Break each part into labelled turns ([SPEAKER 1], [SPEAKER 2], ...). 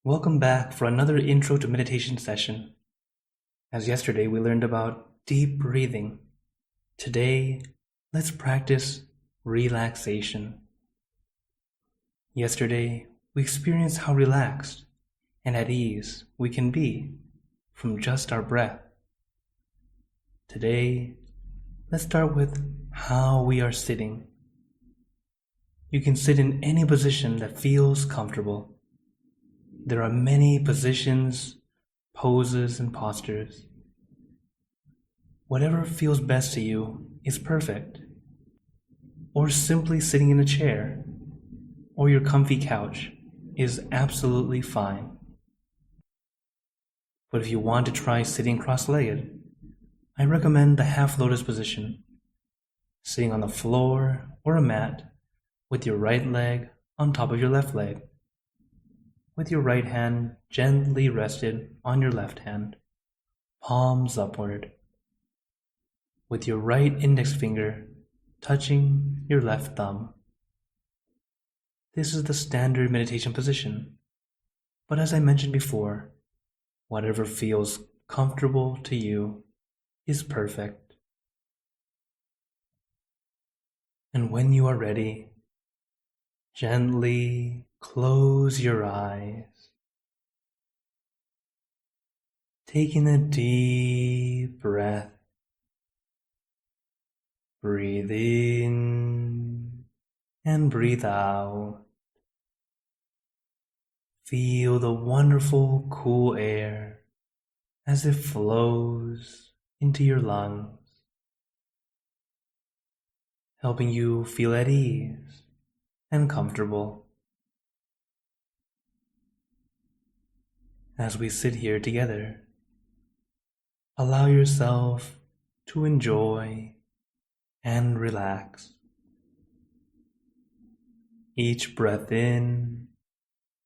[SPEAKER 1] Welcome back for another intro to meditation session. As yesterday we learned about deep breathing, today let's practice relaxation. Yesterday we experienced how relaxed and at ease we can be from just our breath. Today, let's start with how we are sitting. You can sit in any position that feels comfortable. There are many positions, poses, and postures. Whatever feels best to you is perfect. Or simply sitting in a chair or your comfy couch is absolutely fine. But if you want to try sitting cross-legged, I recommend the half lotus position, sitting on the floor or a mat with your right leg on top of your left leg, with your right hand gently rested on your left hand, palms upward, with your right index finger touching your left thumb. This is the standard meditation position, but as I mentioned before, whatever feels comfortable to you is perfect. And when you are ready, gently close your eyes, taking a deep breath. Breathe in and breathe out. Feel the wonderful cool air as it flows into your lungs, helping you feel at ease and comfortable. As we sit here together, allow yourself to enjoy and relax. Each breath in,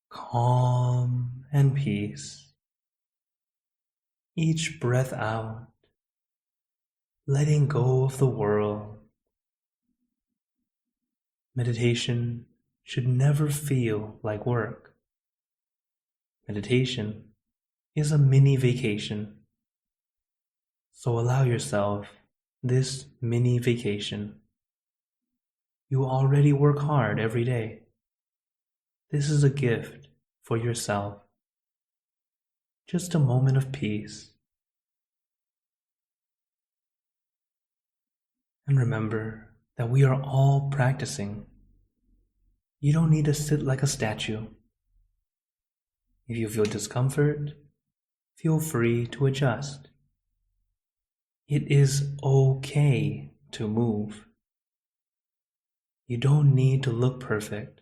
[SPEAKER 1] calm and peace. Each breath out, letting go of the world. Meditation should never feel like work. Meditation is a mini vacation. So allow yourself this mini vacation. You already work hard every day. This is a gift for yourself. Just a moment of peace. And remember that we are all practicing. You don't need to sit like a statue. If you feel discomfort, feel free to adjust. It is okay to move. You don't need to look perfect,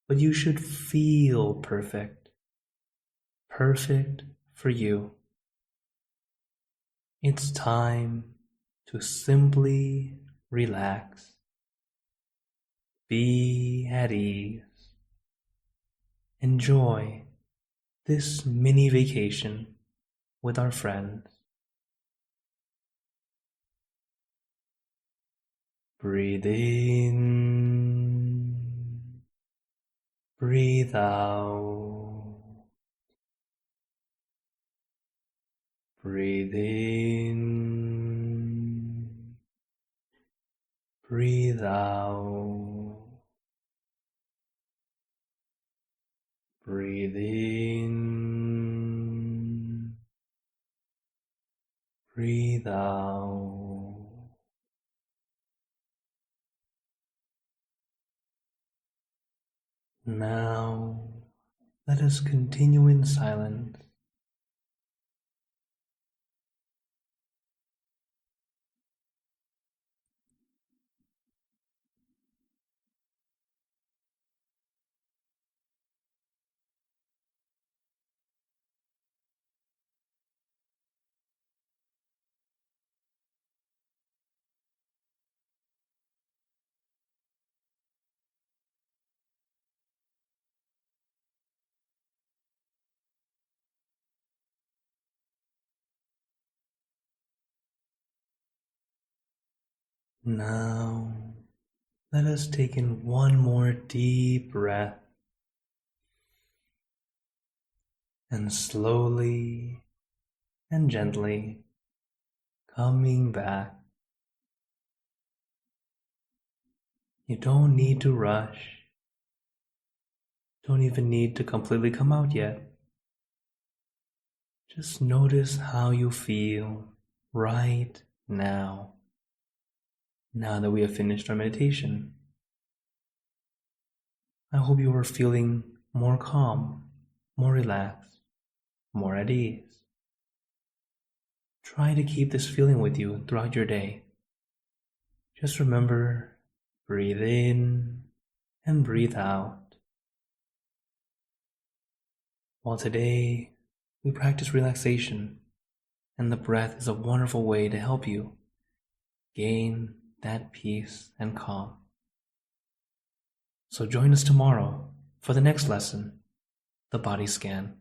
[SPEAKER 1] but you should feel perfect. Perfect for you. It's time to simply relax. Be at ease. Enjoy this mini vacation with our friends. Breathe in, breathe out. Breathe in, breathe out. Breathe in, breathe out. Now, let us continue in silence. Now, let us take in one more deep breath. and slowly and gently coming back. You don't need to rush. Don't even need to completely come out yet. Just notice how you feel right now that we have finished our meditation. I hope you are feeling more calm, more relaxed, more at ease. Try to keep this feeling with you throughout your day. Just remember, breathe in and breathe out. While today we practice relaxation, and the breath is a wonderful way to help you gain that peace and calm. So join us tomorrow for the next lesson, the body scan.